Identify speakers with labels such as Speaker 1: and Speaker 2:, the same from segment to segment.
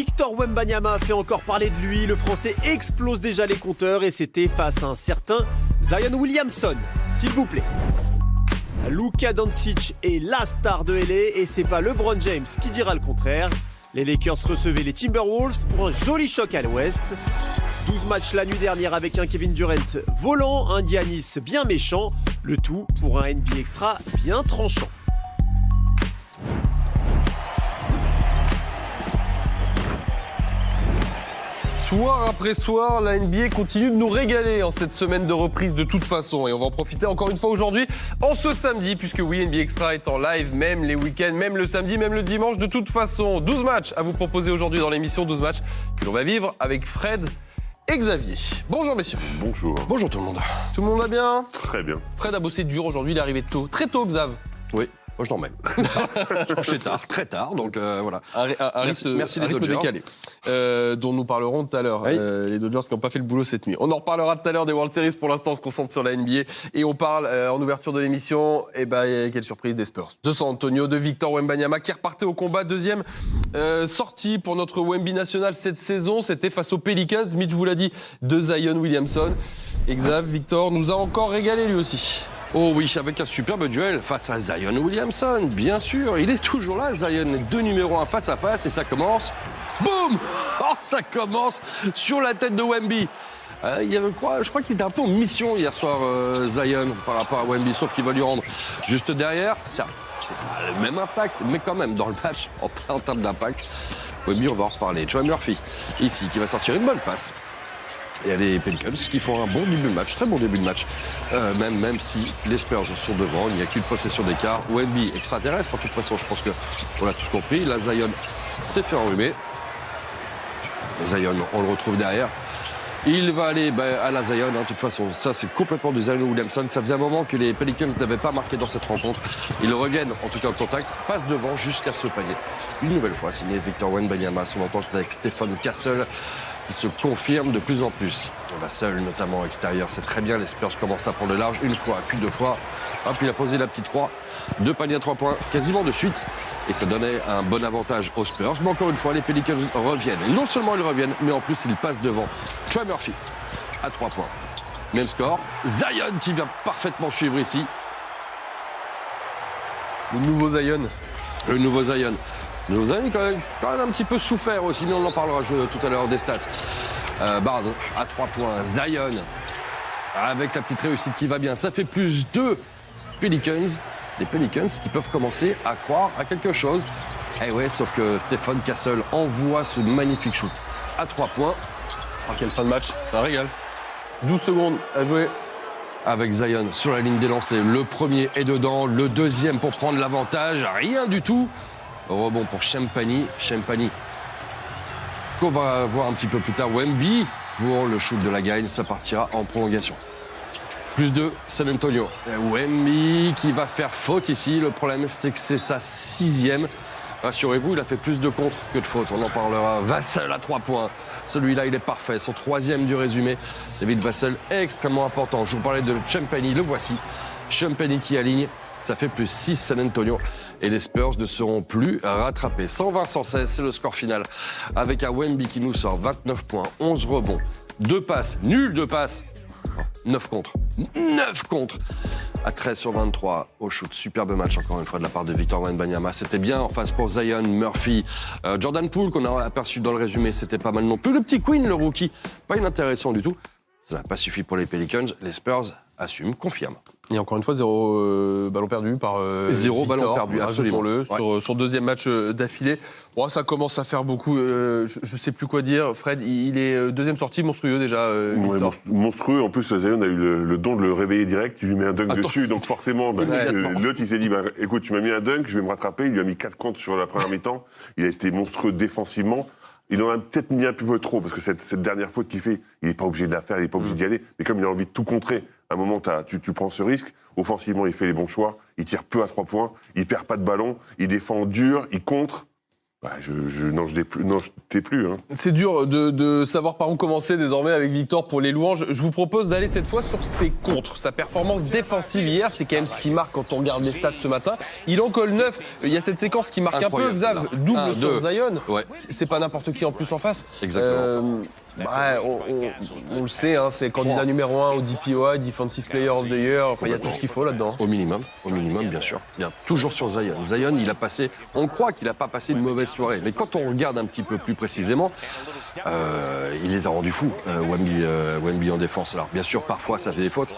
Speaker 1: Victor Wembanyama a fait encore parler de lui, le Français explose déjà les compteurs et c'était face à un certain Zion Williamson, s'il vous plaît. Luka Doncic est la star de LA et c'est pas LeBron James qui dira le contraire. Les Lakers recevaient les Timberwolves pour un joli choc à l'ouest. 12 matchs la nuit dernière avec un Kevin Durant volant, un Giannis bien méchant, le tout pour un NBA Extra bien tranchant.
Speaker 2: Soir après soir, la NBA continue de nous régaler en cette semaine de reprise de toute façon. Et on va en profiter encore une fois aujourd'hui, en ce samedi, puisque oui, NBA Extra est en live, même les week-ends, même le samedi, même le dimanche, de toute façon. 12 matchs à vous proposer aujourd'hui dans l'émission, 12 matchs que l'on va vivre avec Fred et Xavier. Bonjour messieurs.
Speaker 3: Bonjour.
Speaker 2: Bonjour tout le monde. Tout le monde va bien ?
Speaker 3: Très bien.
Speaker 2: Fred a bossé dur aujourd'hui, il est arrivé tôt, très tôt Xav.
Speaker 4: Oui, moi je t'en mets. Je couchais tard, très tard, donc voilà. Merci les Dodgers.
Speaker 2: Décalé, dont nous parlerons tout à l'heure.
Speaker 4: Oui.
Speaker 2: Les Dodgers qui n'ont pas fait le boulot cette nuit. On en reparlera tout à l'heure des World Series. Pour l'instant, on se concentre sur la NBA. Et on parle, en ouverture de l'émission, quelle surprise des Spurs. De San Antonio, de Victor Wembanyama, qui repartait au combat. Deuxième sortie pour notre Wemby national cette saison. C'était face aux Pelicans. Mitch vous l'a dit, de Zion Williamson. Et Xav, Victor nous a encore régalé lui aussi.
Speaker 4: Oh oui, avec un superbe duel face à Zion Williamson, bien sûr. Il est toujours là, Zion, les deux numéros 1 face à face, et ça commence... Boum! Oh, ça commence sur la tête de Wemby. Je crois qu'il était un peu en mission hier soir, Zion, par rapport à Wemby, sauf qu'il va lui rendre juste derrière. C'est pas le même impact, mais quand même, dans le match, en termes d'impact, Wemby, on va en reparler. Joe Murphy, ici, qui va sortir une bonne passe. Il y a les Pelicans qui font un bon début de match, très bon début de match. Même si les Spurs sont devant, il n'y a qu'une possession d'écart. Wemby extraterrestre, de toute façon, je pense qu'on a tous compris. Là, Zion s'est fait enrhumer. Zion, on le retrouve derrière. Il va aller à la Zion, de toute façon. Ça, c'est complètement du Zion Williamson. Ça faisait un moment que les Pelicans n'avaient pas marqué dans cette rencontre. Ils reviennent, en tout cas, au contact, passent devant jusqu'à ce panier. Une nouvelle fois, signé Victor Wembanyama, son entente avec Stephen Castle, qui se confirme de plus en plus. Seul, notamment extérieur, c'est très bien. Les Spurs commencent à prendre le large une fois, puis deux fois. Hop, il a posé la petite croix. 2 paniers à 3 points, quasiment de suite. Et ça donnait un bon avantage aux Spurs. Mais encore une fois, les Pelicans reviennent. Et non seulement ils reviennent, mais en plus, ils passent devant. Trey Murphy à 3 points. Même score. Zion qui vient parfaitement suivre ici.
Speaker 2: Le nouveau Zion.
Speaker 4: Le nouveau Zion. Nous avons quand même un petit peu souffert aussi, mais on en parlera tout à l'heure des stats. Barnes à 3 points, Zion avec la petite réussite qui va bien. Ça fait plus de Pelicans, les Pelicans qui peuvent commencer à croire à quelque chose. Eh ouais, sauf que Stephen Castle envoie ce magnifique shoot à 3 points.
Speaker 2: Oh, quelle fin de match, c'est un régal. 12 secondes à jouer.
Speaker 4: Avec Zion sur la ligne des lancers, le premier est dedans, le deuxième pour prendre l'avantage, rien du tout. Rebond pour Champagny qu'on va voir un petit peu plus tard. Wemby pour le shoot de la gagne, ça partira en prolongation. Plus 2, San Antonio. Wemby qui va faire faute ici. Le problème, c'est que c'est sa 6e. Rassurez-vous, il a fait plus de contre que de fautes. On en parlera. Vassell à 3 points. Celui-là, il est parfait. Son 3e du résumé. David Vassell est extrêmement important. Je vous parlais de Champagny, le voici. Champagny qui aligne. Ça fait plus 6 San Antonio. Et les Spurs ne seront plus rattrapés. 120-116, c'est le score final. Avec un Wemby qui nous sort 29 points, 11 rebonds, 2 passes, nul de passes. 9 contre. 9 contre. À 13 sur 23 au shoot. Superbe match encore une fois de la part de Victor Wembanyama. C'était bien en face pour Zion, Murphy. Jordan Poole qu'on a aperçu dans le résumé, c'était pas mal non plus. Le petit Queen, le rookie, pas inintéressant du tout. Ça n'a pas suffi pour les Pelicans. Les Spurs assument, confirment.
Speaker 2: Et encore une fois, 0 ballon perdu par
Speaker 4: 0
Speaker 2: Victor,
Speaker 4: ballon perdu, absolument.
Speaker 2: Sur son 2e match d'affilée. Bon, ça commence à faire beaucoup. Je ne sais plus quoi dire. Fred, il est 2e sortie, monstrueux déjà. Victor.
Speaker 3: Monstrueux. En plus, Zion a eu le don de le réveiller direct. Il lui met un dunk dessus. Donc forcément, l'autre, il s'est dit, écoute, tu m'as mis un dunk, je vais me rattraper. Il lui a mis 4 contre sur la première mi-temps. Il a été monstrueux défensivement. Il en a peut-être mis un peu trop, parce que cette dernière faute qu'il fait, il n'est pas obligé de la faire, il n'est pas obligé d'y aller. Mais comme il a envie de tout contrer, à un moment, tu prends ce risque. Offensivement, il fait les bons choix. Il tire peu à 3 points. Il perd pas de ballon. Il défend dur. Il contre. je t'ai plus. Hein.
Speaker 2: C'est dur de savoir par où commencer désormais avec Victor pour les louanges. Je vous propose d'aller cette fois sur ses contres. Sa performance défensive hier, c'est quand même ce qui marque quand on regarde les stats ce matin. Il en colle 9. Il y a cette séquence qui marque
Speaker 4: Incroyable,
Speaker 2: un peu, Xav,
Speaker 4: celle-là.
Speaker 2: double sur Zion.
Speaker 4: Ouais.
Speaker 2: C'est pas n'importe qui en plus en face.
Speaker 4: Exactement.
Speaker 2: On le sait, hein, c'est candidat numéro 1 au DPOI, Defensive Player of the Year. Enfin, il y a tout ce qu'il faut là-dedans.
Speaker 4: Au minimum, bien sûr. Bien, toujours sur Zion. Zion, il a passé. On croit qu'il n'a pas passé une mauvaise soirée, mais quand on regarde un petit peu plus précisément, il les a rendus fous. Wemby en défense. Alors bien sûr, parfois ça fait des fautes,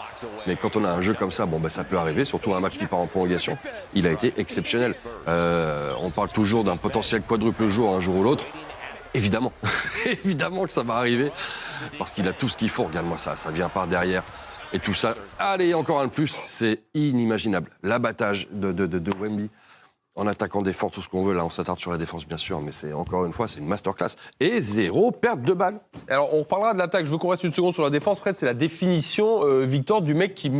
Speaker 4: mais quand on a un jeu comme ça, ça peut arriver. Surtout un match qui part en prolongation. Il a été exceptionnel. On parle toujours d'un potentiel quadruple jour un jour ou l'autre. Évidemment, évidemment que ça va arriver, parce qu'il a tout ce qu'il faut. Regarde-moi ça vient par derrière. Et tout ça, allez, encore un de plus, c'est inimaginable. L'abattage de Wemby, en attaquant défense, tout ce qu'on veut. Là, on s'attarde sur la défense, bien sûr, mais c'est encore une fois, c'est une masterclass. Et 0 perte de balle.
Speaker 2: Alors, on reparlera de l'attaque. Je veux qu'on reste une seconde sur la défense. Fred, c'est la définition, Victor, du mec qui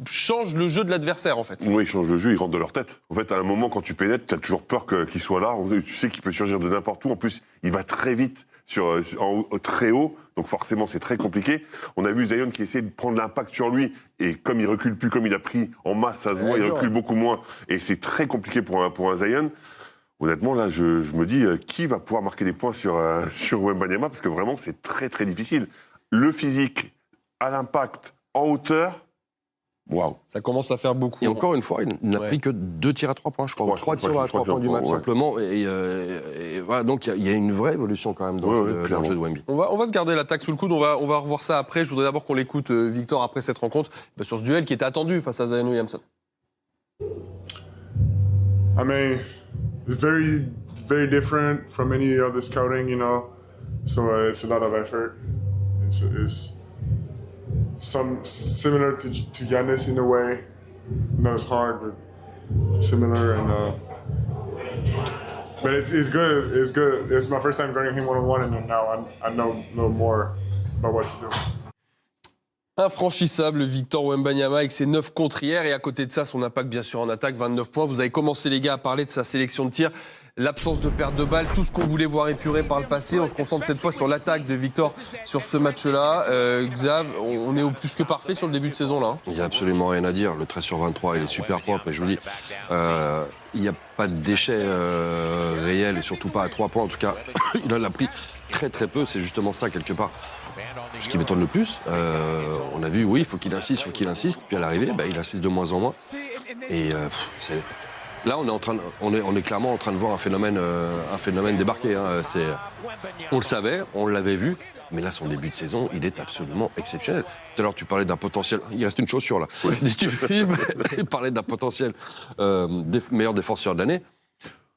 Speaker 2: change le jeu de l'adversaire, en fait.
Speaker 3: Oui, il change le jeu, il rentre dans leur tête. En fait, à un moment, quand tu pénètres, tu as toujours peur qu'il soit là. Tu sais qu'il peut surgir de n'importe où. En plus, il va très vite, très haut. Donc forcément, c'est très compliqué. On a vu Zion qui essayait de prendre l'impact sur lui. Et comme il recule plus, comme il a pris en masse, ça se voit, il recule beaucoup moins. Et c'est très compliqué pour un Zion. Honnêtement, là, je me dis, qui va pouvoir marquer des points sur Wembanyama? Parce que vraiment, c'est très, très difficile. Le physique, à l'impact, en hauteur, waouh.
Speaker 2: Ça commence à faire beaucoup.
Speaker 4: Et encore une fois, il n'a pris que 2 tirs à 3 points, je crois. 3 tirs à 3 points du match, simplement. Et voilà, donc il y a une vraie évolution quand même dans le jeu de Wemby.
Speaker 2: On va se garder l'attaque sous le coude, on va revoir ça après. Je voudrais d'abord qu'on l'écoute, Victor, après cette rencontre, sur ce duel qui était attendu face à Zion Williamson.
Speaker 5: I mean, it's very, very different from any other scouting, you know. So it's a lot of effort. It's some similar to Giannis in a way. Not as hard, but similar. And but it's good. It's good. It's my first time guarding him one-on-one, and now I know more about what to do.
Speaker 2: Infranchissable, Victor Wembanyama avec ses 9 contres hier et à côté de ça, son impact bien sûr en attaque, 29 points. Vous avez commencé les gars à parler de sa sélection de tir, l'absence de perte de balle, tout ce qu'on voulait voir épuré par le passé. On se concentre cette fois sur l'attaque de Victor sur ce match-là. Xav, on est au plus que parfait sur le début de saison là.
Speaker 4: Il n'y a absolument rien à dire. Le 13 sur 23, il est super propre et je vous dis, il n'y a pas de déchets réels et surtout pas à 3 points. En tout cas, il en a pris très très peu. C'est justement ça quelque part. Ce qui m'étonne le plus, on a vu, oui, il faut qu'il insiste. Puis à l'arrivée, il insiste de moins en moins. Et là, on est clairement en train de voir un phénomène débarquer. Hein. On le savait, on l'avait vu. Mais là, son début de saison, il est absolument exceptionnel. Tout à l'heure, tu parlais d'un potentiel... Il reste une chaussure, là. Oui. Tu parlais d'un potentiel meilleur défenseur de l'année.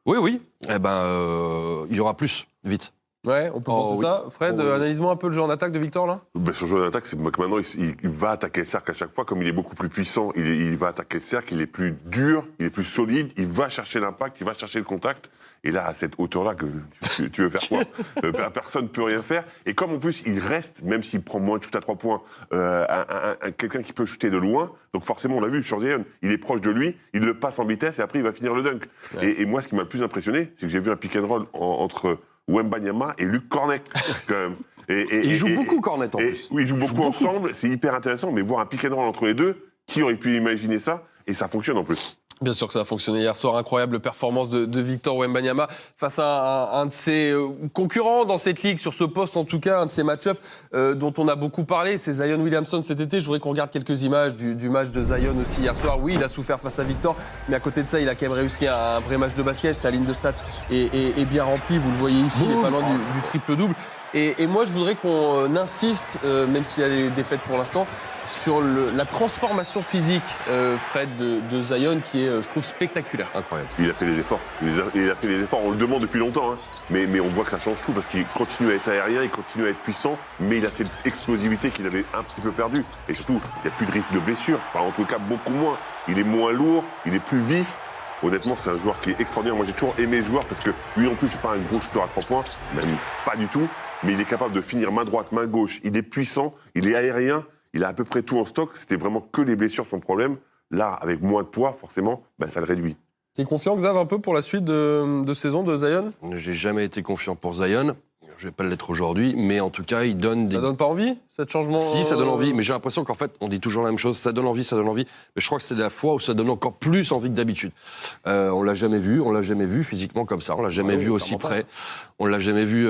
Speaker 4: Oui. Il y aura plus, vite.
Speaker 2: Ouais, on peut penser ça. Fred, analyse-moi un peu le jeu en attaque de Victor, là.
Speaker 3: Sur le jeu en attaque, c'est que maintenant, il va attaquer le cercle à chaque fois. Comme il est beaucoup plus puissant, il va attaquer le cercle, il est plus dur, il est plus solide, il va chercher l'impact, il va chercher le contact. Et là, à cette hauteur-là, tu veux faire quoi? Personne ne peut rien faire. Et comme en plus, il reste, même s'il prend moins de shoot à 3 points, quelqu'un qui peut shooter de loin. Donc forcément, on l'a vu sur Zion, il est proche de lui, il le passe en vitesse et après, il va finir le dunk. Ouais. Et moi, ce qui m'a le plus impressionné, c'est que j'ai vu un pick and roll entre Wembanyama et Luke Kornet, quand même.
Speaker 4: Ils jouent beaucoup Kornet en plus.
Speaker 3: Oui, ils jouent beaucoup ensemble, c'est hyper intéressant, mais voir un pick and roll entre les deux, qui aurait pu imaginer ça? Et ça fonctionne en plus.
Speaker 2: Bien sûr que ça a fonctionné hier soir, incroyable performance de Victor Wembanyama face à un de ses concurrents dans cette ligue, sur ce poste en tout cas, un de ses match-ups dont on a beaucoup parlé, c'est Zion Williamson cet été. Je voudrais qu'on regarde quelques images du match de Zion aussi hier soir. Oui, il a souffert face à Victor, mais à côté de ça, il a quand même réussi un vrai match de basket. Sa ligne de stats est bien remplie, vous le voyez ici, il n'est pas loin du triple-double. Et moi, je voudrais qu'on insiste, même s'il y a des défaites pour l'instant, sur la transformation physique, Fred, de Zion, qui est, je trouve, spectaculaire.
Speaker 3: Incroyable. Il a fait les efforts. Il a fait les efforts. On le demande depuis longtemps, hein. Mais on voit que ça change tout parce qu'il continue à être aérien, il continue à être puissant, mais il a cette explosivité qu'il avait un petit peu perdue. Et surtout, il n'y a plus de risque de blessure. Enfin, en tout cas, beaucoup moins. Il est moins lourd, il est plus vif. Honnêtement, c'est un joueur qui est extraordinaire. Moi, j'ai toujours aimé le joueur parce que lui non plus, c'est pas un gros shooter à 3 points, même pas du tout. Mais il est capable de finir main droite, main gauche. Il est puissant, il est aérien. Il a à peu près tout en stock. C'était vraiment que les blessures son problème. Là, avec moins de poids, forcément, ça le réduit.
Speaker 2: T'es confiant, Xav, un peu pour la suite de saison de Zion?
Speaker 4: J'ai jamais été confiant pour Zion. Je vais pas l'être aujourd'hui, mais en tout cas, il donne des...
Speaker 2: Ça donne pas envie, cet changement?
Speaker 4: Si, ça donne envie, mais j'ai l'impression qu'en fait, on dit toujours la même chose. Ça donne envie, mais je crois que c'est la fois où ça donne encore plus envie que d'habitude. On l'a jamais vu physiquement comme ça, on l'a jamais vu aussi près, on l'a jamais vu...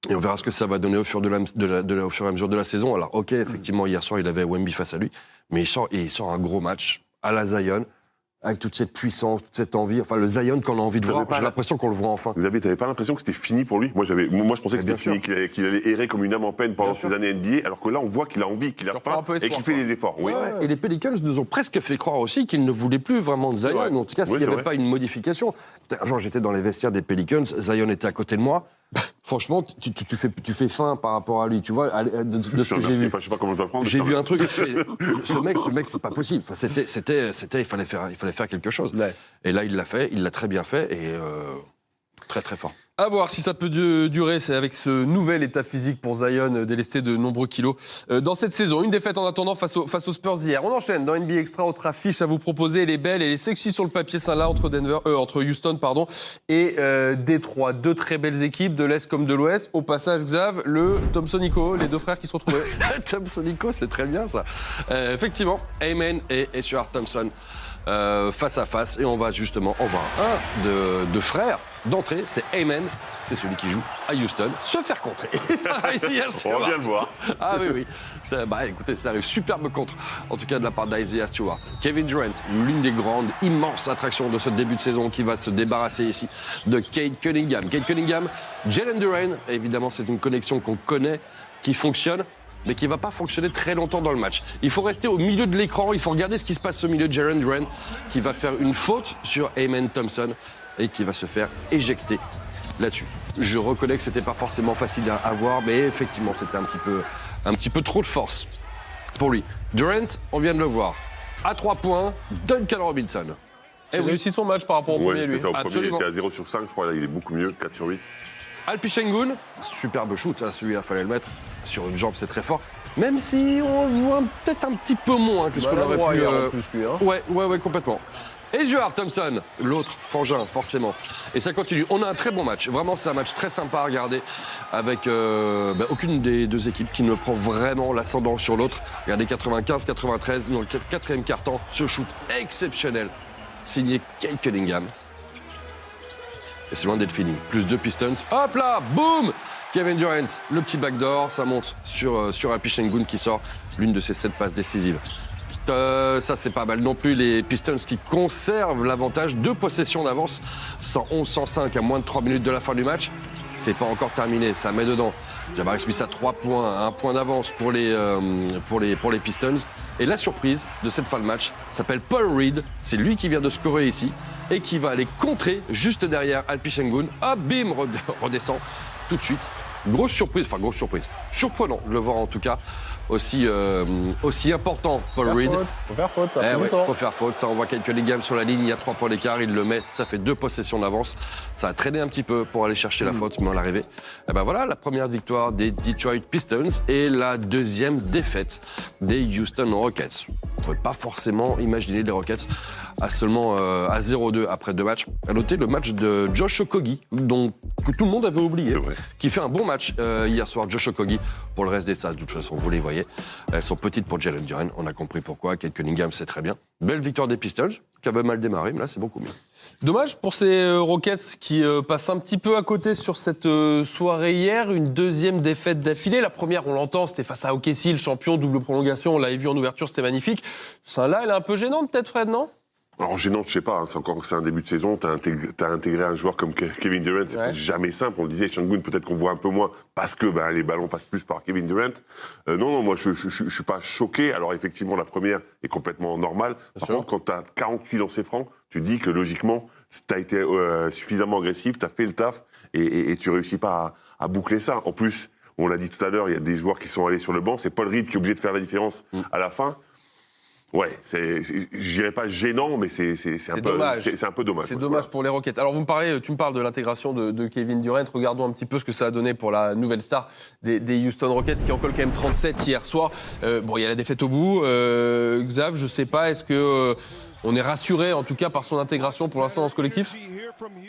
Speaker 4: Et on verra ce que ça va donner au fur et à mesure de la saison. Alors, ok, effectivement, hier soir, il avait Wemby face à lui, mais il sort un gros match à la Zion, avec toute cette puissance, toute cette envie. Enfin, le Zion qu'on a envie de voir, j'ai l'impression qu'on le voit enfin.
Speaker 3: Xavier, t'avais pas l'impression que c'était fini pour lui? Moi, je pensais que c'était fini, qu'il allait errer comme une âme en peine pendant ses années NBA, alors que là, on voit qu'il a envie, qu'il a faim et qu'il fait les efforts. Oui.
Speaker 4: Et les Pelicans nous ont presque fait croire aussi qu'ils ne voulaient plus vraiment de Zion. En tout cas, s'il n'y avait pas une modification. Un jour, j'étais dans les vestiaires des Pelicans, Zion était à côté de moi. Franchement, tu fais faim par rapport à lui, tu vois, de ce que j'ai vu.
Speaker 3: Je sais pas comment je dois prendre.
Speaker 4: J'ai vu un truc. Ce mec, c'est pas possible. Enfin, il fallait faire quelque chose. Ouais. Et là, il l'a fait. Il l'a très bien fait et très très fort.
Speaker 2: À voir si ça peut durer, c'est avec ce nouvel état physique pour Zion, délesté de nombreux kilos dans cette saison. Une défaite en attendant face aux Spurs d'hier. On enchaîne dans NBA Extra, autre affiche à vous proposer, les belles et les sexy sur le papier, celle-là, entre Houston et Détroit. Deux très belles équipes, de l'Est comme de l'Ouest. Au passage, Xav, le Thompson-Nico, les deux frères qui se retrouvaient.
Speaker 4: Thompson-Nico, c'est très bien ça. Effectivement, Amen et Stuart Thompson. Face à face, et on va voir un de frères d'entrée, c'est Amen, c'est celui qui joue à Houston, se faire contrer.
Speaker 3: On va bien le voir.
Speaker 4: Ah oui. Écoutez, ça arrive, superbe contre, en tout cas de la part d'Isaiah Stewart. Kevin Durant, l'une des grandes, immenses attractions de ce début de saison qui va se débarrasser ici de Cade Cunningham. Cade Cunningham, Jalen Duren, évidemment c'est une connexion qu'on connaît, qui fonctionne, mais qui ne va pas fonctionner très longtemps dans le match. Il faut rester au milieu de l'écran, il faut regarder ce qui se passe au milieu de Jalen Duren, qui va faire une faute sur Amen Thompson et qui va se faire éjecter là-dessus. Je reconnais que c'était pas forcément facile à voir, mais effectivement, c'était un petit peu trop de force pour lui. Durant, on vient de le voir, à 3 points, Duncan Robinson.
Speaker 2: Il a réussi son match par rapport au premier, lui.
Speaker 3: C'est ça, au premier, il était à 0 sur 5, je crois, là, il est beaucoup mieux, 4 sur 8.
Speaker 4: Alpi Sengun, superbe shoot, celui-là, fallait le mettre. Sur une jambe, c'est très fort. Même si on le voit peut-être un petit peu moins que ce qu'on aurait pu... Ouais, complètement. Et Stuart Thompson, l'autre, frangin, forcément. Et ça continue. On a un très bon match. Vraiment, c'est un match très sympa à regarder avec aucune des deux équipes qui ne prend vraiment l'ascendant sur l'autre. Regardez, 95-93, dans le quatrième quart-temps, ce shoot exceptionnel, signé Cade Cunningham. Et c'est loin d'être fini. Plus 2 Pistons. Hop là, boum! Kevin Durant, le petit backdoor, ça monte sur Alpi Sengun qui sort l'une de ses 7 passes décisives. Ça, c'est pas mal non plus. Les Pistons qui conservent l'avantage de possession d'avance. 111-105 à moins de 3 minutes de la fin du match. C'est pas encore terminé, ça met dedans. Jabari Smith à 3 points, 1 point d'avance pour les Pistons. Et la surprise de cette fin de match s'appelle Paul Reed. C'est lui qui vient de scorer ici et qui va aller contrer juste derrière Alpi Sengun. Hop, bim, redescend tout de suite. Grosse surprise. Surprenant de le voir en tout cas aussi important, Paul Reed.
Speaker 2: Faut faire faute, ça
Speaker 4: faut faire faute. Ça, on voit Cade Cunningham sur la ligne, il y a 3 points d'écart, il le met, ça fait 2 possessions d'avance. Ça a traîné un petit peu pour aller chercher la faute, mais à l'arrivée, voilà la première victoire des Detroit Pistons et la deuxième défaite des Houston Rockets. On ne pouvait pas forcément imaginer les Rockets à seulement à 0-2 après 2 matchs. À noter le match de Josh Okogie, que tout le monde avait oublié, qui fait un bon match hier soir. Josh Okogie, pour le reste des stats, de toute façon, vous les voyez. Elles sont petites pour Jalen Duren, on a compris pourquoi. Cade Cunningham, c'est très bien. Belle victoire des Pistons, qui avait mal démarré, mais là, c'est beaucoup mieux.
Speaker 2: Dommage pour ces Rockets qui passent un petit peu à côté sur cette soirée hier. Une deuxième défaite d'affilée. La première, on l'entend, c'était face à OKC, le champion, double prolongation. On l'avait vu en ouverture, c'était magnifique. Celle-là, elle est un peu gênante, peut-être, Fred, non ?
Speaker 3: Alors gênant, je sais pas, c'est un début de saison, t'as intégré un joueur comme Kevin Durant, c'est jamais simple, on le disait, Sengun, peut-être qu'on voit un peu moins, parce que les ballons passent plus par Kevin Durant. Non, moi je suis pas choqué, alors effectivement la première est complètement normale, par contre quand t'as 48 lancers francs, tu dis que logiquement, t'as été suffisamment agressif, t'as fait le taf, et tu réussis pas à boucler ça. En plus, on l'a dit tout à l'heure, il y a des joueurs qui sont allés sur le banc, c'est Paul Reed qui est obligé de faire la différence à la fin. Ouais, je dirais pas gênant, mais c'est un peu dommage. C'est un peu dommage.
Speaker 2: C'est dommage pour les Rockets. Alors tu me parles de l'intégration de Kevin Durant. Regardons un petit peu ce que ça a donné pour la nouvelle star des Houston Rockets qui en colle quand même 37 hier soir. Il y a la défaite au bout. Xav, je sais pas, est-ce que on est rassuré en tout cas par son intégration pour l'instant dans ce collectif.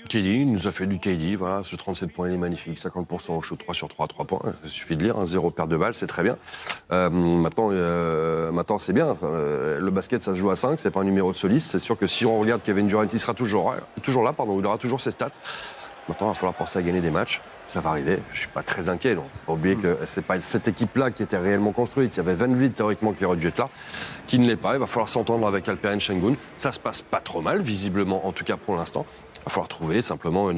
Speaker 4: KD nous a fait du KD, voilà, ce 37 points il est magnifique, 50% au shoot 3 sur 3 points, il suffit de lire, 0 perte de balle, c'est très bien. Maintenant c'est bien, le basket ça se joue à 5, c'est pas un numéro de soliste, c'est sûr que si on regarde Kevin Durant, il sera toujours là, il aura toujours ses stats. Maintenant il va falloir penser à gagner des matchs, ça va arriver, je suis pas très inquiet, donc faut pas oublier que c'est pas cette équipe-là qui était réellement construite, il y avait Van Vliet théoriquement qui aurait dû être là, qui ne l'est pas, il va falloir s'entendre avec Alperen Sengun, ça se passe pas trop mal visiblement, en tout cas pour l'instant. Il va falloir trouver simplement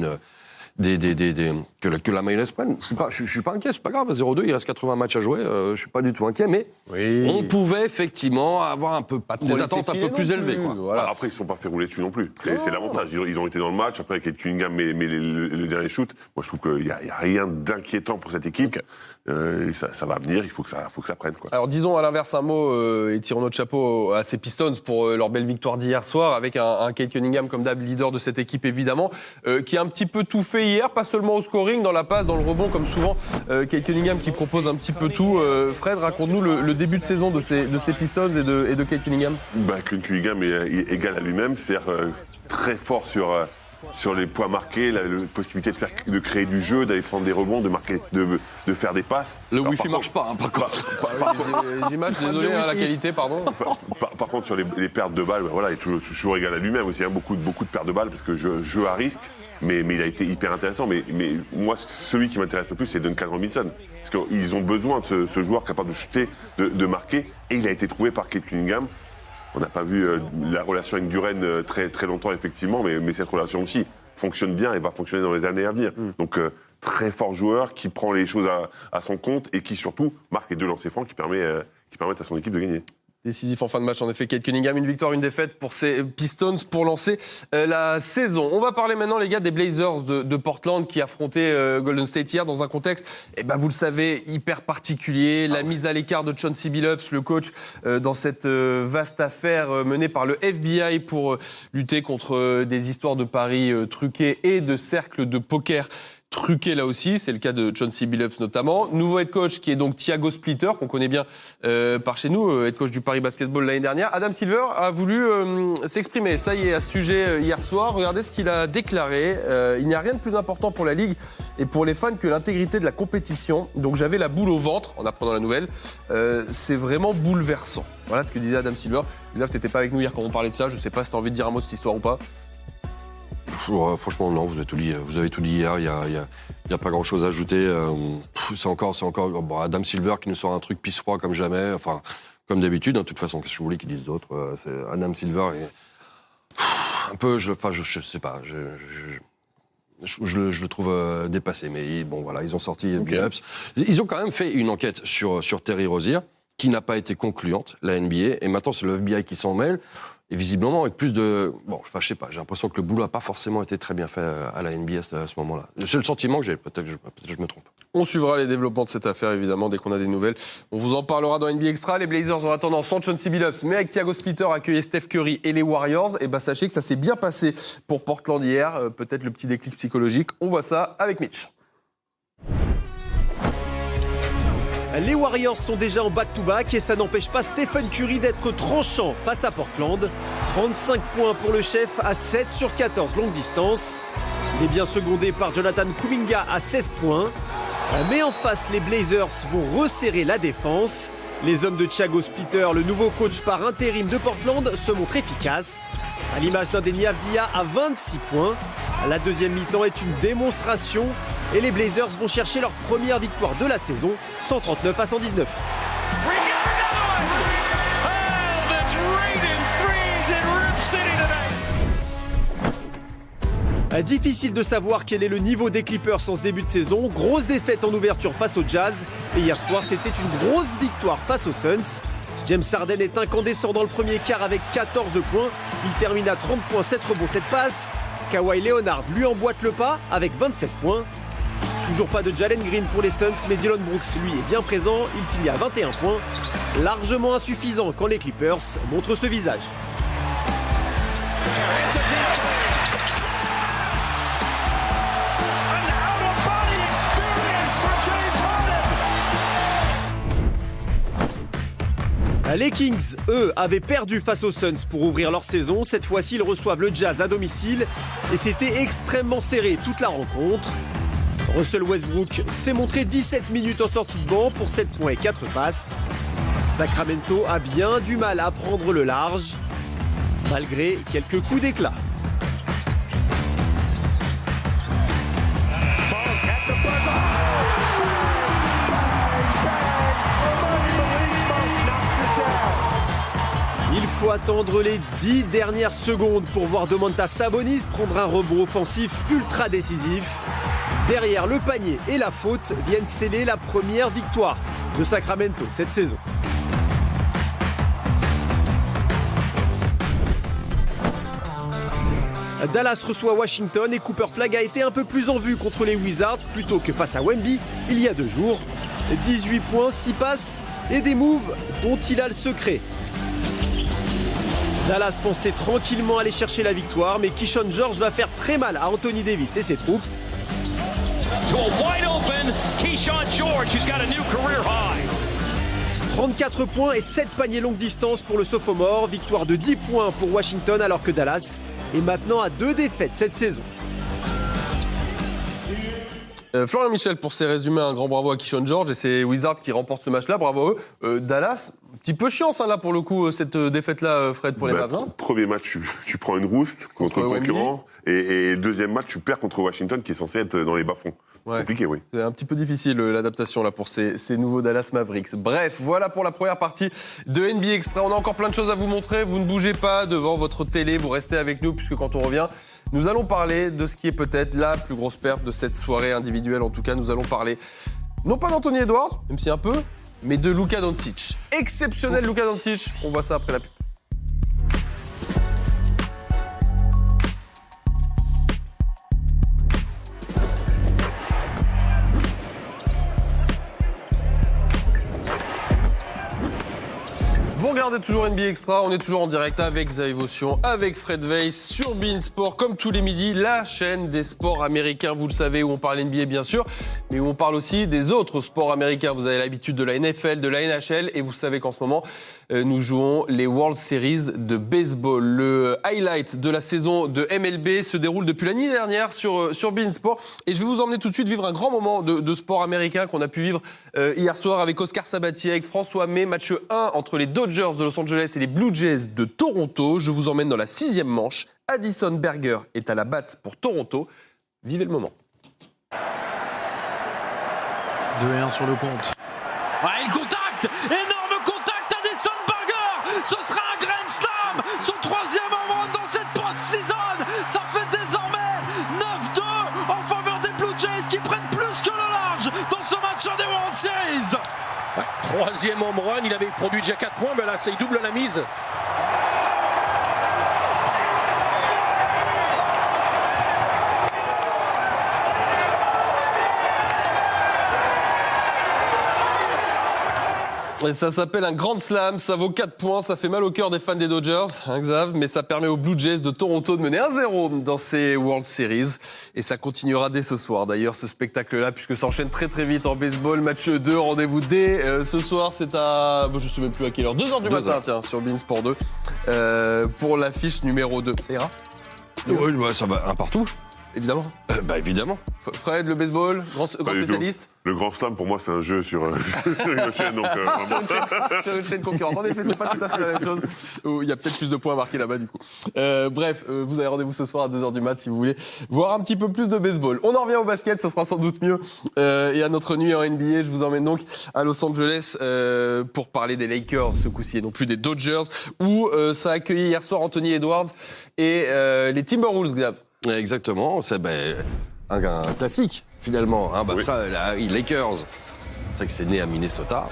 Speaker 4: que la mayonnaise prenne. Je suis pas inquiet, c'est pas grave. 0-2, il reste 80 matchs à jouer. Je suis pas du tout inquiet, mais on pouvait effectivement avoir des attentes un peu plus élevées. Quoi.
Speaker 3: Voilà. Après, ils ne se sont pas fait rouler dessus non plus. C'est l'avantage. Ils ont été dans le match. Après, avec Cunningham, mais le dernier shoot, moi, je trouve qu'il n'y a rien d'inquiétant pour cette équipe. Et ça va venir, il faut que ça prenne. Quoi.
Speaker 2: Alors, disons à l'inverse un mot et tirons notre chapeau à ces Pistons pour leur belle victoire d'hier soir, avec un Cade Cunningham comme d'hab, leader de cette équipe évidemment, qui a un petit peu tout fait hier, pas seulement au scoring, dans la passe, dans le rebond, comme souvent. Cade Cunningham qui propose un petit peu tout. Fred, raconte-nous le début de saison de ces Pistons et de Cade Cunningham.
Speaker 3: Cunningham est égal à lui-même, c'est-à-dire très fort sur les points marqués, la possibilité de créer du jeu, d'aller prendre des rebonds, de marquer, de faire des passes.
Speaker 4: Le Wi-Fi marche pas, par contre.
Speaker 2: Les images, désolé, la qualité, pardon.
Speaker 3: Par contre, sur les pertes de balles, il est toujours égal à lui-même aussi. Beaucoup de pertes de balles parce que jeu à risque. Mais il a été hyper intéressant. Mais moi, celui qui m'intéresse le plus, c'est Duncan Robinson. Parce qu'ils ont besoin de ce joueur capable de shooter, de marquer. Et il a été trouvé par Cade Cunningham. On n'a pas vu la relation avec Duren très, très longtemps, effectivement, mais cette relation aussi fonctionne bien et va fonctionner dans les années à venir. Donc, très fort joueur qui prend les choses à son compte et qui, surtout, marque les 2 lancers francs qui permettent à son équipe de gagner.
Speaker 2: Décisif en fin de match, en effet, Cade Cunningham, une victoire, une défaite pour ces Pistons pour lancer la saison. On va parler maintenant, les gars, des Blazers de Portland qui affrontaient Golden State hier dans un contexte, vous le savez, hyper particulier. La mise à l'écart de Chauncey Billups, le coach, dans cette vaste affaire menée par le FBI pour lutter contre des histoires de paris truqués et de cercles de poker truqué là aussi, c'est le cas de Chauncey Billups notamment. Nouveau head coach qui est donc Thiago Splitter, qu'on connaît bien par chez nous, head coach du Paris Basketball l'année dernière. Adam Silver a voulu s'exprimer, ça y est, à ce sujet hier soir. Regardez ce qu'il a déclaré. Il n'y a rien de plus important pour la Ligue et pour les fans que l'intégrité de la compétition. Donc j'avais la boule au ventre en apprenant la nouvelle. C'est vraiment bouleversant. Voilà ce que disait Adam Silver. Xav, t'étais pas avec nous hier quand on parlait de ça. Je sais pas si t'as envie de dire un mot de cette histoire ou pas.
Speaker 4: Franchement, non, vous avez tout dit hier, il n'y a pas grand-chose à ajouter. C'est encore Adam Silver qui nous sort un truc pisse-froid comme jamais, enfin, comme d'habitude. De toute façon, qu'est-ce que vous voulez qu'ils disent d'autre? C'est Adam Silver est un peu, je sais pas, je le trouve dépassé. Mais bon, voilà, ils ont sorti Billups. Ils ont quand même fait une enquête sur Terry Rozier qui n'a pas été concluante, la NBA, et maintenant c'est le FBI qui s'en mêle. Et visiblement, avec plus de... je sais pas, j'ai l'impression que le boulot n'a pas forcément été très bien fait à la NBA à ce moment-là. C'est le sentiment que j'ai, peut-être que je me trompe.
Speaker 2: On suivra les développements de cette affaire, évidemment, dès qu'on a des nouvelles. On vous en parlera dans NBA Extra. Les Blazers, en attendant, sans Chauncey Billups, mais avec Thiago Splitter, accueillent Steph Curry et les Warriors. Et sachez que ça s'est bien passé pour Portland hier. Peut-être le petit déclic psychologique. On voit ça avec Mitch.
Speaker 1: Les Warriors sont déjà en back-to-back et ça n'empêche pas Stephen Curry d'être tranchant face à Portland. 35 points pour le chef à 7 sur 14 longue distance. Il est bien secondé par Jonathan Kuminga à 16 points. Mais en face, les Blazers vont resserrer la défense. Les hommes de Thiago Splitter, le nouveau coach par intérim de Portland, se montrent efficaces. À l'image d'Indeni Avdija à 26 points. La deuxième mi-temps est une démonstration et les Blazers vont chercher leur première victoire de la saison, 139-119. Difficile de savoir quel est le niveau des Clippers en ce début de saison. Grosse défaite en ouverture face au Jazz. Et hier soir, c'était une grosse victoire face aux Suns. James Harden est incandescent dans le premier quart avec 14 points. Il termine à 30 points, 7 rebonds, 7 passes. Kawhi Leonard lui emboîte le pas avec 27 points. Toujours pas de Jalen Green pour les Suns, mais Dillon Brooks, lui, est bien présent. Il finit à 21 points. Largement insuffisant quand les Clippers montrent ce visage. Les Kings, eux, avaient perdu face aux Suns pour ouvrir leur saison. Cette fois-ci, ils reçoivent le Jazz à domicile et c'était extrêmement serré toute la rencontre. Russell Westbrook s'est montré 17 minutes en sortie de banc pour 7 points et 4 passes. Sacramento a bien du mal à prendre le large, malgré quelques coups d'éclat. Il faut attendre les 10 dernières secondes pour voir Domantas Sabonis prendre un rebond offensif ultra décisif. Derrière le panier et la faute viennent sceller la première victoire de Sacramento cette saison. Dallas reçoit Washington et Cooper Flagg a été un peu plus en vue contre les Wizards plutôt que face à Wemby il y a 2 jours. 18 points, 6 passes et des moves dont il a le secret. Dallas pensait tranquillement aller chercher la victoire, mais Keyshawn George va faire très mal à Anthony Davis et ses troupes.
Speaker 6: To a wide open Keyshawn George, who's got a new career high.
Speaker 1: 34 points et 7 paniers longue distance pour le sophomore. Victoire de 10 points pour Washington alors que Dallas est maintenant à 2 défaites cette saison.
Speaker 2: Florian Michel, pour ses résumés, un grand bravo à Keyshawn George et ses Wizards qui remportent ce match-là. Bravo à eux. Dallas, un petit peu chiant ça là pour le coup, cette défaite-là, Fred, pour les Mavs. Hein.
Speaker 3: Premier match, tu prends une rouste contre le concurrent. Et deuxième match, tu perds contre Washington qui est censé être dans les bas-fonds.
Speaker 2: Ouais.
Speaker 3: Compliqué, oui.
Speaker 2: C'est un petit peu difficile l'adaptation là pour ces nouveaux Dallas Mavericks. Bref, voilà pour la première partie de NBA Extra. On a encore plein de choses à vous montrer. Vous ne bougez pas devant votre télé, vous restez avec nous puisque quand on revient, nous allons parler de ce qui est peut-être la plus grosse perf de cette soirée individuelle. En tout cas, nous allons parler non pas d'Anthony Edwards, même si un peu, mais de Luka Doncic. Exceptionnel Luka Doncic. On voit ça après la pub. Vous regardez toujours NBA Extra, on est toujours en direct avec Xavier Votion, avec Fred Weiss sur beIN Sport, comme tous les midis, la chaîne des sports américains, vous le savez, où on parle NBA bien sûr, mais où on parle aussi des autres sports américains. Vous avez l'habitude de la NFL, de la NHL, et vous savez qu'en ce moment, nous jouons les World Series de baseball. Le highlight de la saison de MLB se déroule depuis l'année dernière sur beIN Sport, et je vais vous emmener tout de suite vivre un grand moment de sport américain qu'on a pu vivre hier soir avec Oscar Sabatier, avec François May, match 1 entre les Dodgers de Los Angeles et les Blue Jays de Toronto. Je vous emmène dans la 6e manche. Addison Berger est à la batte pour Toronto. Vivez le moment.
Speaker 7: 2-1 sur le compte.
Speaker 6: Ah, il contact, énorme contact, Addison Berger. Ce sera un grand slam, son 3e home run dans cette post-season. Ça fait désormais 9-2 en faveur des Blue Jays qui prennent plus que le large dans ce match des World Series. Ouais, 3e home run, il avait produit déjà 4 points, mais là, c'est double la mise.
Speaker 2: Et ça s'appelle un grand slam, ça vaut 4 points, ça fait mal au cœur des fans des Dodgers, hein, Xav, mais ça permet aux Blue Jays de Toronto de mener 1-0 dans ces World Series. Et ça continuera dès ce soir, d'ailleurs, ce spectacle-là, puisque ça enchaîne très très vite en baseball. Match 2, rendez-vous dès ce soir, c'est à, je sais même plus à quelle heure, 2h du matin, tiens, sur beIN Sport 2, pour l'affiche numéro 2. Ça ira ?
Speaker 4: Oui, bah, ça va un partout.
Speaker 2: Évidemment.
Speaker 4: Bah évidemment.
Speaker 2: Fred, le baseball, grand spécialiste.
Speaker 3: Le Grand Slam, pour moi, c'est un jeu sur une chaîne. Donc,
Speaker 2: sur une chaîne concurrente. En effet, c'est pas tout à fait la même chose. Il y a peut-être plus de points marqués là-bas, du coup. Bref, vous avez rendez-vous ce soir à 2h du mat si vous voulez voir un petit peu plus de baseball. On en revient au basket, ça sera sans doute mieux. Et à notre nuit en NBA, je vous emmène donc à Los Angeles pour parler des Lakers, ce coup-ci, et non plus des Dodgers, où ça a accueilli hier soir Anthony Edwards et les Timberwolves, Xav.
Speaker 4: Exactement, c'est un classique finalement. Hein. Bah, oui. Ça, les Lakers, c'est vrai que c'est né à Minnesota,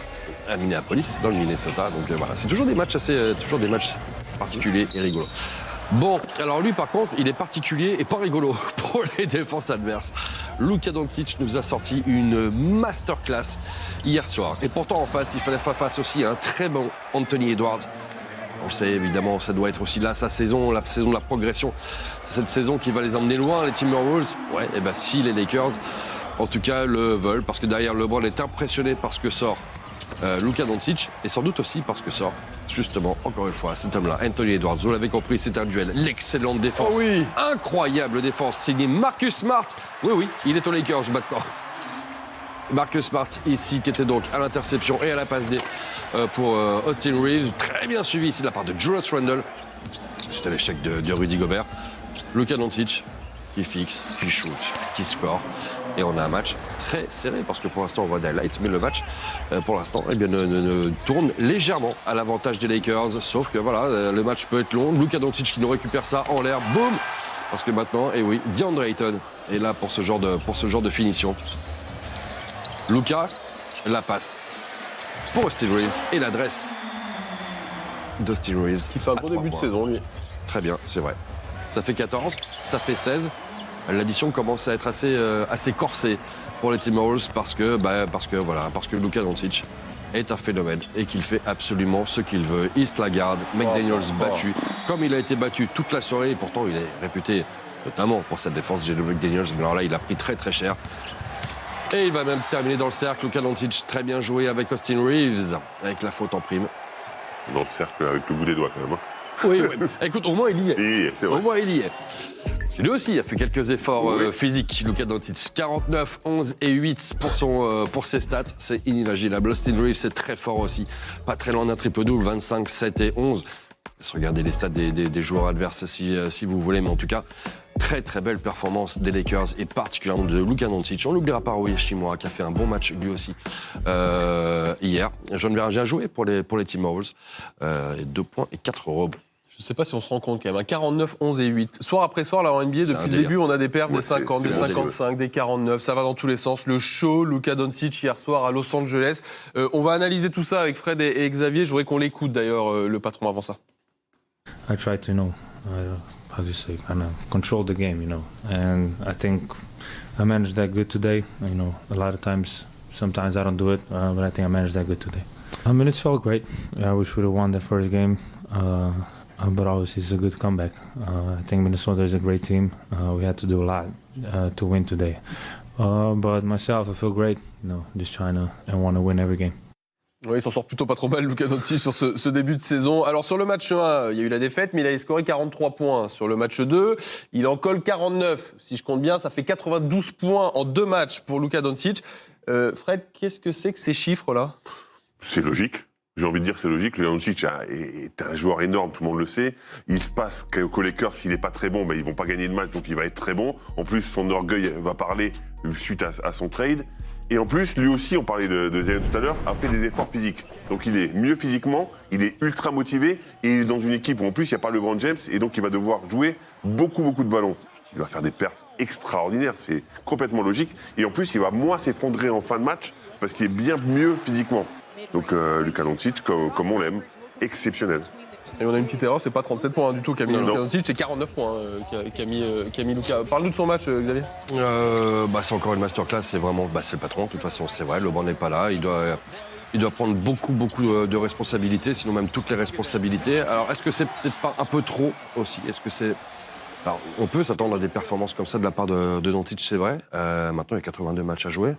Speaker 4: à Minneapolis, dans le Minnesota. Donc voilà, c'est toujours des matchs particuliers et rigolos. Bon, alors lui par contre, il est particulier et pas rigolo pour les défenses adverses. Luka Doncic nous a sorti une masterclass hier soir. Et pourtant en face, il fallait faire face aussi à un très bon Anthony Edwards. On le sait évidemment, ça doit être aussi là sa saison, la saison de la progression. Cette saison qui va les emmener loin, les Timberwolves. Ouais, et ben si les Lakers, en tout cas, le veulent, parce que derrière LeBron est impressionné par ce que sort Luka Doncic, et sans doute aussi parce que sort, justement, encore une fois, cet homme-là, Anthony Edwards. Vous l'avez compris, c'est un duel. L'excellente défense, incroyable défense, signé Marcus Smart. Oui, il est aux Lakers maintenant. Marcus Smart ici, qui était donc à l'interception et à la passe D pour Austin Reeves. Très bien suivi ici de la part de Julius Randle. C'était l'échec de Rudy Gobert. Luka Doncic qui fixe, qui shoot, qui score. Et on a un match très serré parce que pour l'instant on voit des highlights, mais le match pour l'instant ne tourne légèrement à l'avantage des Lakers. Sauf que voilà, le match peut être long. Luka Doncic qui nous récupère ça en l'air, boum. Parce que maintenant, DeAndre Ayton est là pour ce genre de finition. Luka, la passe pour Austin Reeves et l'adresse d'Austin Reeves.
Speaker 2: Qui fait un bon début de saison, lui.
Speaker 4: Très bien, c'est vrai. Ça fait 14, ça fait 16. L'addition commence à être assez corsée pour les Timberwolves parce que Luka Doncic est un phénomène et qu'il fait absolument ce qu'il veut. Il se la garde, McDaniels battu, comme il a été battu toute la soirée, et pourtant il est réputé notamment pour cette défense de McDaniels, mais alors là il a pris très très cher. Et il va même terminer dans le cercle. Luka Doncic très bien joué avec Austin Reeves, avec la faute en prime.
Speaker 3: Dans le cercle avec le bout des doigts quand même.
Speaker 4: Oui. Écoute, au moins il y est.
Speaker 3: Il y est, c'est vrai.
Speaker 4: Au moins il y est. Lui aussi a fait quelques efforts physiques, Luka Doncic. 49, 11 et 8 pour ses stats, c'est inimaginable. Austin Reeves, c'est très fort aussi. Pas très loin d'un triple-double, 25, 7 et 11. Regardez les stats des joueurs adverses si vous voulez, mais en tout cas, très très belle performance des Lakers et particulièrement de Luka Doncic. On n'oubliera pas Rui Hachimura qui a fait un bon match lui aussi hier. John Verger a joué pour les Timberwolves. 2 points et 4 robes.
Speaker 2: Je ne sais pas si on se rend compte quand même. 49, 11 et 8. Soir après soir, là en NBA, depuis le début, on a des perfs, des 50, des 55, des 49. Ça va dans tous les sens. Le show, Luka Doncic hier soir à Los Angeles. On va analyser tout ça avec Fred et Xavier. Je voudrais qu'on l'écoute d'ailleurs, le patron, avant ça.
Speaker 8: I try to how do you say, kind of control the game, and I think I managed that good today. A lot of times, sometimes I don't do it, but I think I managed that good today. I mean, it felt great. I wish we would have won the first game. But obviously it's a good comeback. I think Minnesota is a great team. We had to do a lot to win today. But myself, I feel great. Just trying to and want to win every game.
Speaker 2: Oui, il s'en sort plutôt pas trop mal, Luka Doncic, sur ce début de saison. Alors, sur le match 1, il y a eu la défaite, mais il a scoré 43 points. Sur le match 2, il en colle 49. Si je compte bien, ça fait 92 points en 2 matchs pour Luka Doncic. Fred, qu'est-ce que c'est que ces chiffres-là ?
Speaker 3: C'est logique. J'ai envie de dire que c'est logique. Luka Doncic est un joueur énorme, tout le monde le sait. Il se passe qu'aux Lakers, s'il n'est pas très bon, ils vont pas gagner de match, donc il va être très bon. En plus, son orgueil va parler suite à son trade. Et en plus, lui aussi, on parlait de Zion tout à l'heure, a fait des efforts physiques. Donc il est mieux physiquement, il est ultra motivé, et il est dans une équipe où en plus, il n'y a pas LeBron James, et donc il va devoir jouer beaucoup de ballons. Il va faire des perfs extraordinaires, c'est complètement logique. Et en plus, il va moins s'effondrer en fin de match, parce qu'il est bien mieux physiquement. Donc Luka Doncic, comme on l'aime, exceptionnel.
Speaker 2: Et on a une petite erreur, c'est pas 37 points du tout qu'a mis Luka Doncic, c'est 49 points qu'a mis Luka. Parle-nous de son match, Xavier.
Speaker 4: C'est encore une masterclass, c'est vraiment c'est le patron, de toute façon, c'est vrai, LeBron n'est pas là, il doit prendre beaucoup de responsabilités, sinon même toutes les responsabilités. Alors, est-ce que c'est peut-être pas un peu trop aussi ? Alors, on peut s'attendre à des performances comme ça de la part de Doncic, c'est vrai. Maintenant, il y a 82 matchs à jouer.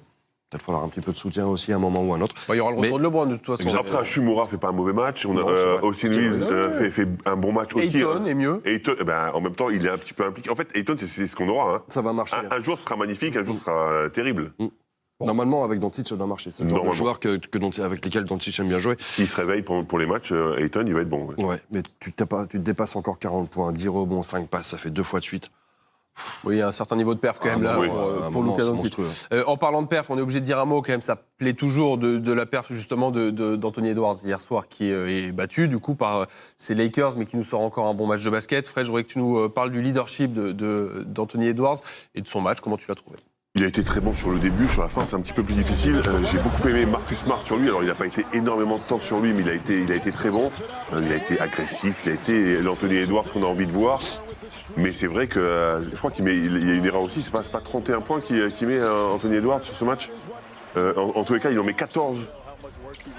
Speaker 4: Peut-être falloir un petit peu de soutien aussi à un moment ou à un autre.
Speaker 2: Il y aura le retour de LeBron de toute façon.
Speaker 3: Après, Hachimura fait pas un mauvais match. Austin Reeves fait un bon match aussi.
Speaker 2: Ayton est mieux.
Speaker 3: Ayton, en même temps, il est un petit peu impliqué. En fait, Ayton, c'est ce qu'on aura.
Speaker 4: Ça va marcher.
Speaker 3: Un jour, ce sera magnifique, un jour, ce sera terrible.
Speaker 4: Normalement, avec Doncic, ça doit marcher. C'est le genre de joueur avec lesquels Doncic aime bien jouer.
Speaker 3: S'il se réveille pour les matchs, Ayton, il va être bon.
Speaker 4: Ouais, mais tu te dépasses encore 40 points, 10 rebonds, 5 passes, ça fait 2 fois de suite.
Speaker 2: Oui, il y a un certain niveau de perf quand même là pour Luka Doncic. En parlant de perf, on est obligé de dire un mot quand même, ça plaît toujours de la perf justement d'Anthony Edwards hier soir qui est battu du coup par ses Lakers mais qui nous sort encore un bon match de basket. Fred, je voudrais que tu nous parles du leadership d'Anthony Edwards et de son match, comment tu l'as trouvé ?
Speaker 3: Il a été très bon sur le début, sur la fin c'est un petit peu plus difficile. J'ai beaucoup aimé Marcus Smart sur lui, alors il n'a pas été énormément de temps sur lui mais il a été très bon. Il a été agressif, il a été l'Anthony Edwards qu'on a envie de voir. Mais c'est vrai que je crois qu'il y a une erreur aussi, c'est pas 31 points qu'il met Anthony Edwards sur ce match. En tous les cas, il en met 14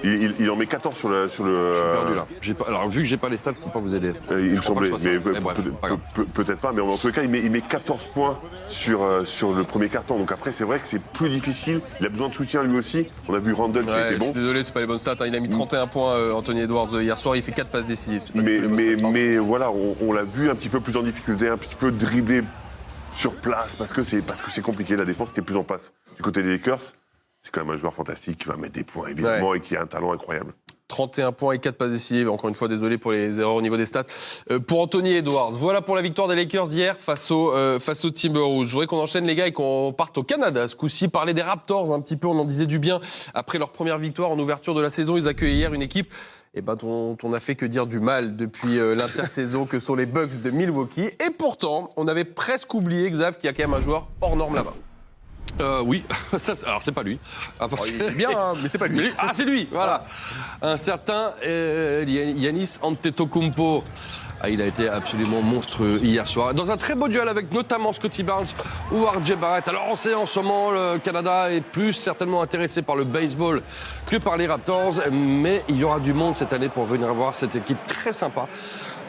Speaker 3: Il en met 14 sur le.
Speaker 4: Je suis perdu là. Alors, vu que j'ai pas les stats, je peux pas vous aider.
Speaker 3: Il me semblait, mais
Speaker 4: bref,
Speaker 3: peut-être pas. Mais en tous les cas, il met 14 points sur le premier carton. Donc après, c'est vrai que c'est plus difficile. Il a besoin de soutien lui aussi. On a vu Randall qui était
Speaker 2: Je
Speaker 3: bon.
Speaker 2: suis désolé, c'est pas les bonnes stats. Il a mis 31 points, Anthony Edwards, hier soir. Il fait 4 passes décisives. C'est pas du tout les bonnes stats.
Speaker 3: Mais voilà, on l'a vu un petit peu plus en difficulté, un petit peu dribbler sur place parce que c'est compliqué. La défense était plus en passe. Du côté des Lakers, c'est quand même un joueur fantastique qui va mettre des points évidemment et qui a un talent incroyable.
Speaker 2: 31 points et 4 passes décisives. Encore une fois, désolé pour les erreurs au niveau des stats. Pour Anthony Edwards, voilà pour la victoire des Lakers hier face aux Timberwolves. Je voudrais qu'on enchaîne les gars et qu'on parte au Canada. Ce coup-ci, parler des Raptors un petit peu, on en disait du bien. Après leur première victoire en ouverture de la saison, ils accueillaient hier une équipe dont on n'a fait que dire du mal depuis l'intersaison que sont les Bucks de Milwaukee. Et pourtant, on avait presque oublié, Xav, qu'il y a quand même un joueur hors norme là-bas.
Speaker 4: Oui, alors c'est pas lui. Parce
Speaker 2: il est bien, mais c'est pas lui.
Speaker 4: C'est lui, voilà. Un certain Giannis Antetokounmpo. Il a été absolument monstrueux hier soir. Dans un très beau duel avec notamment Scottie Barnes ou RJ Barrett. Alors on sait en ce moment, le Canada est plus certainement intéressé par le baseball que par les Raptors. Mais il y aura du monde cette année pour venir voir cette équipe très sympa.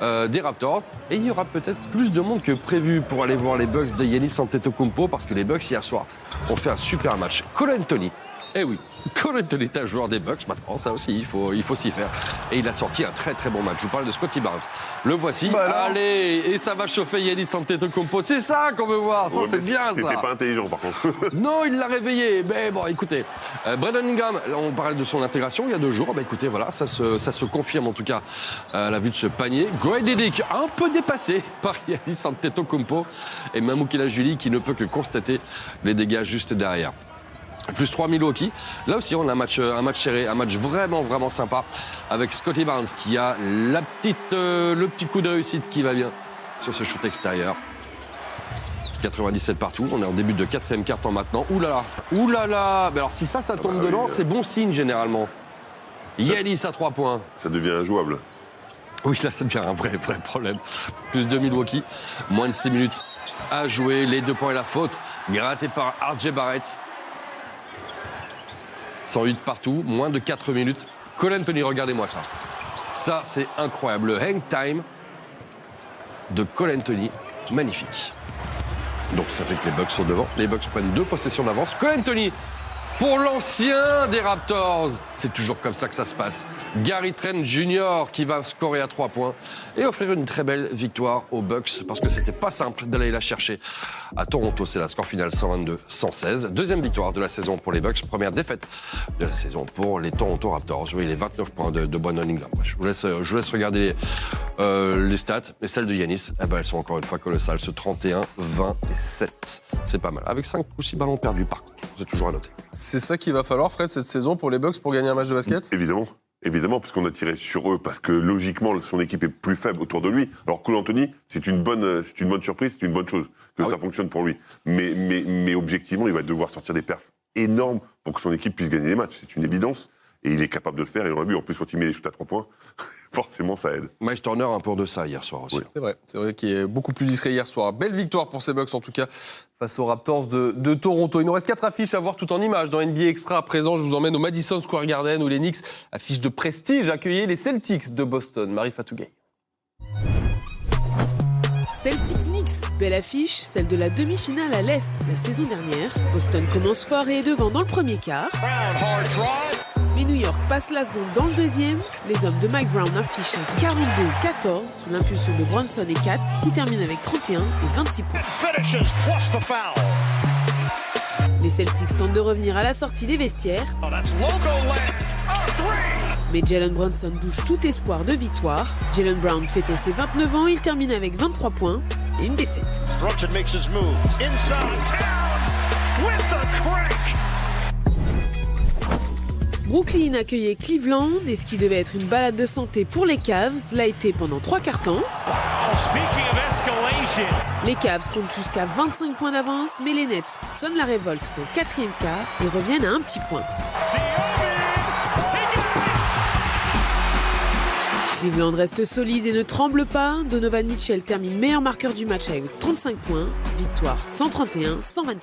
Speaker 4: Des Raptors, et il y aura peut-être plus de monde que prévu pour aller voir les Bucks de Giannis Antetokounmpo, parce que les Bucks hier soir ont fait un super match. Cole Anthony, oui, Cole Anthony est un joueur des Bucks maintenant, ça aussi il faut s'y faire, et il a sorti un très très bon match. Je vous parle de Scottie Barnes, le voici, allez, et ça va chauffer Giannis Antetokounmpo, c'est ça qu'on veut voir, ça c'est bien ça.
Speaker 3: C'était pas intelligent par contre.
Speaker 4: Non, il l'a réveillé, mais bon écoutez, Brandon Ingram, on parlait de son intégration il y a 2 jours, écoutez voilà, ça se confirme en tout cas à la vue de ce panier. Grady Dick, un peu dépassé par Giannis Antetokounmpo, et Mamou Kelajvili qui ne peut que constater les dégâts juste derrière. Plus 3 Milwaukee. Là aussi, on a un match serré, un match vraiment, vraiment sympa avec Scottie Barnes qui a le petit coup de réussite qui va bien sur ce shoot extérieur. 97 partout. On est en début de 4e quart-temps maintenant. Ouh là là. Mais alors, si ça tombe dedans, c'est bon signe généralement. Giannis à 3 points.
Speaker 3: Ça devient injouable.
Speaker 4: Oui, là, ça devient un vrai problème. Plus de Milwaukee. Moins de 6 minutes à jouer. Les 2 points et la faute. Gratté par RJ Barrett. 108 partout, moins de 4 minutes. Cole Anthony, regardez-moi ça. Ça, c'est incroyable. Le hang time de Cole Anthony, magnifique. Donc, ça fait que les Bucks sont devant. Les Bucks prennent 2 possessions d'avance. Cole Anthony, pour l'ancien des Raptors. C'est toujours comme ça que ça se passe. Gary Trent Jr. qui va scorer à 3 points et offrir une très belle victoire aux Bucks parce que c'était pas simple d'aller la chercher à Toronto. C'est la score finale 122-116. 2e victoire de la saison pour les Bucks. Première défaite de la saison pour les Toronto Raptors. Oui, les 29 points de Brandon Ingram. Je vous laisse regarder les stats, mais celles de Giannis, elles sont encore une fois colossales. Ce 31-27. C'est pas mal. Avec 5 ou 6 ballons perdus par contre. C'est toujours à noter.
Speaker 2: C'est ça qu'il va falloir, Fred, cette saison pour les Bucks pour gagner un match de basket ?
Speaker 3: Évidemment, parce qu'on a tiré sur eux, parce que logiquement, son équipe est plus faible autour de lui. Alors Cole Anthony, c'est une bonne surprise, c'est une bonne chose que ça fonctionne pour lui. Mais objectivement, il va devoir sortir des perfs énormes pour que son équipe puisse gagner les matchs. C'est une évidence. Et il est capable de le faire, et on l'a vu. En plus, quand il met les shoots à 3 points, forcément, ça aide.
Speaker 4: Miles Turner, un pour de ça hier soir aussi.
Speaker 2: Oui. C'est vrai qu'il est beaucoup plus discret hier soir. Belle victoire pour ces Bucks, en tout cas, face aux Raptors de Toronto. Il nous reste 4 affiches à voir tout en images. Dans NBA Extra, à présent, je vous emmène au Madison Square Garden, où les Knicks, affiche de prestige, accueillaient les Celtics de Boston. Marie Fatougay.
Speaker 9: Celtics-Knicks, belle affiche, celle de la demi-finale à l'Est la saison dernière. Boston commence fort et est devant dans le premier quart. Mais New York passe la seconde dans le deuxième. Les hommes de Mike Brown affichent un 42-14 sous l'impulsion de Bronson et Kat qui terminent avec 31 et 26 points. Les Celtics tentent de revenir à la sortie des vestiaires. Mais Jalen Brunson douche tout espoir de victoire. Jalen Brown fêtait ses 29 ans, il termine avec 23 points et une défaite. Brunson makes his move. Inside Towns with the crank. Brooklyn accueillait Cleveland et ce qui devait être une balade de santé pour les Cavs l'a été pendant 3 quarts-temps. Les Cavs comptent jusqu'à 25 points d'avance, mais les Nets sonnent la révolte dans le 4e quart et reviennent à un petit point. Cleveland reste solide et ne tremble pas. Donovan Mitchell termine meilleur marqueur du match avec 35 points. Victoire 131-124.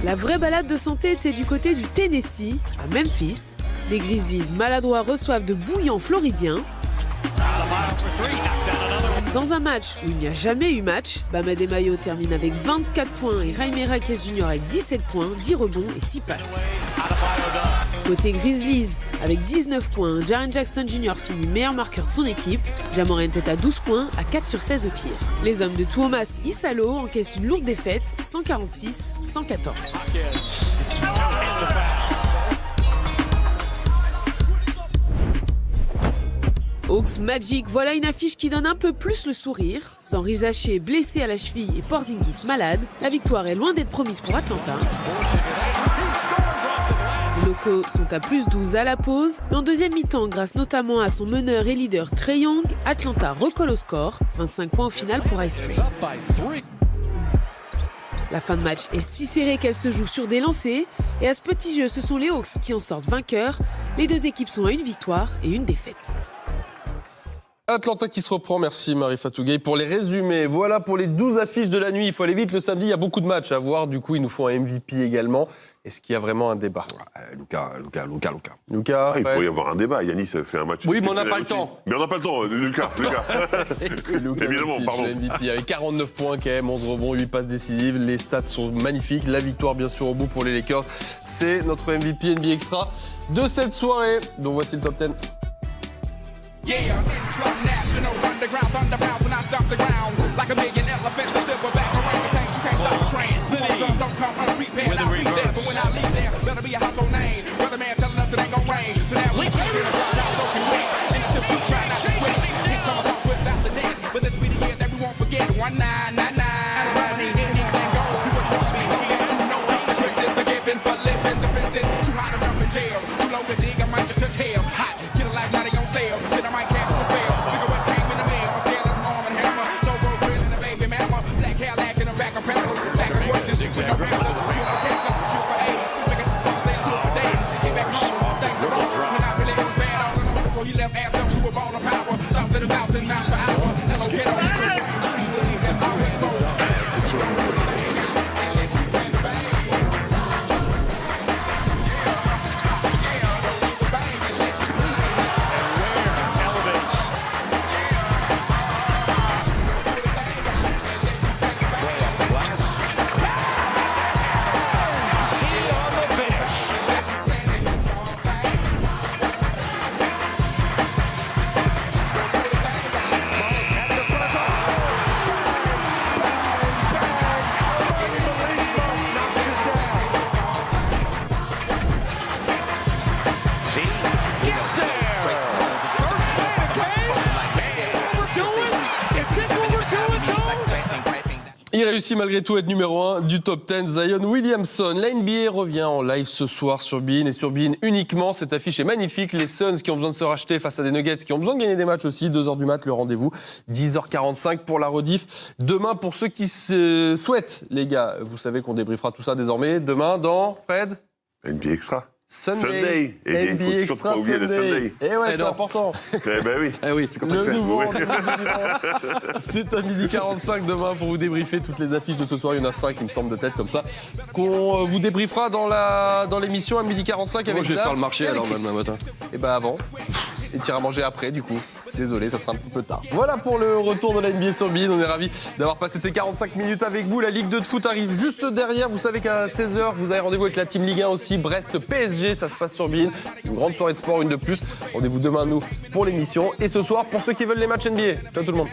Speaker 9: La vraie balade de santé était du côté du Tennessee, à Memphis. Les Grizzlies maladroits reçoivent de bouillants Floridiens. Dans un match où il n'y a jamais eu match, Bam Adebayo termine avec 24 points et Jaime Jaquez Jr. avec 17 points, 10 rebonds et 6 passes. Côté Grizzlies, avec 19 points, Jaren Jackson Jr. finit meilleur marqueur de son équipe. Ja Morant est à 12 points, à 4 sur 16 au tir. Les hommes de Tuomas Isalo encaissent une lourde défaite, 146-114. Hawks Magic, voilà une affiche qui donne un peu plus le sourire. Sans Rizaché blessé à la cheville et Porzingis malade, la victoire est loin d'être promise pour Atlanta. Les locaux sont à plus 12 à la pause, mais en deuxième mi-temps, grâce notamment à son meneur et leader Trae Young, Atlanta recolle au score, 25 points au final pour Ice Trae. La fin de match est si serrée qu'elle se joue sur des lancers, et à ce petit jeu, ce sont les Hawks qui en sortent vainqueurs. Les deux équipes sont à une victoire et une défaite.
Speaker 2: Atlanta qui se reprend, merci Marie-Fatou Gueye pour les résumés. Voilà pour les 12 affiches de la nuit. Il faut aller vite le samedi, il y a beaucoup de matchs à voir. Du coup, il nous faut un MVP également. Est-ce qu'il y a vraiment un débat?
Speaker 4: Luka.
Speaker 3: Il pourrait y avoir un débat. Yanis fait un match.
Speaker 4: Oui, mais on n'a pas le
Speaker 3: aussi.
Speaker 4: temps.
Speaker 3: Mais on n'a pas le temps, Luka.
Speaker 2: C'est Luka
Speaker 3: Évidemment,
Speaker 2: Doncic,
Speaker 3: pardon.
Speaker 2: le MVP avec 49 points quand même, 11 rebonds, 8 passes décisives. Les stats sont magnifiques. La victoire, bien sûr, au bout pour les Lakers. C'est notre MVP NBA Extra de cette soirée. Donc voici le top 10.
Speaker 10: Yeah, international, underground, thunder pounds when I stop the ground. Like a million elephants, a silverback orangutan, you can't stop the train. Don't come unprepared, I'll be there, but when I leave there, better be a household name. Weatherman telling us it ain't gon' rain, so now we can get a drop down so can wait. And until we try not to quit, hit some of us without the net. But this be the year that we won't forget, 1999. And around me, anything goes, people trust me, don't get you know it's a twist, it's a given for living the business. Too hot to jump in jail, too low to dig, I might just touch hell. Hot, get a life, now they on sale.
Speaker 2: Il réussit malgré tout à être numéro 1 du top 10, Zion Williamson. La NBA revient en live ce soir sur beIN et sur beIN uniquement. Cette affiche est magnifique. Les Suns qui ont besoin de se racheter face à des Nuggets qui ont besoin de gagner des matchs aussi. 2h du mat, le rendez-vous. 10h45 pour la rediff. Demain, pour ceux qui se souhaitent, les gars, vous savez qu'on débriefera tout ça désormais. Demain dans, Fred,
Speaker 3: NBA Extra.
Speaker 2: Sunday.
Speaker 3: Et il faut surtout pas oublier le Sunday.
Speaker 2: Et ouais, c'est important.
Speaker 3: Eh ben oui.
Speaker 4: Eh oui, c'est comme ça
Speaker 2: Le
Speaker 4: que
Speaker 2: nouveau
Speaker 3: Oui.
Speaker 2: rendez-vous du dimanche. C'est à 12h45 demain pour vous débriefer toutes les affiches de ce soir. Il y en a 5, il me semble, de tête comme ça. Qu'on vous débriefera dans l'émission à 12h45 avec
Speaker 4: Moi, je vais
Speaker 2: Zab
Speaker 4: faire le marché
Speaker 2: et avec
Speaker 4: alors
Speaker 2: Chris.
Speaker 4: demain matin.
Speaker 2: Et ben avant. Et t'iras manger après, du coup. Désolé, ça sera un petit peu tard. Voilà pour le retour de la NBA sur beIN. On est ravis d'avoir passé ces 45 minutes avec vous. La Ligue 2 de foot arrive juste derrière. Vous savez qu'à 16h, vous avez rendez-vous avec la Team Ligue 1 aussi. Brest PSG, ça se passe sur beIN. Une grande soirée de sport, une de plus. Rendez-vous demain, nous, pour l'émission. Et ce soir, pour ceux qui veulent les matchs NBA. Ciao tout le monde.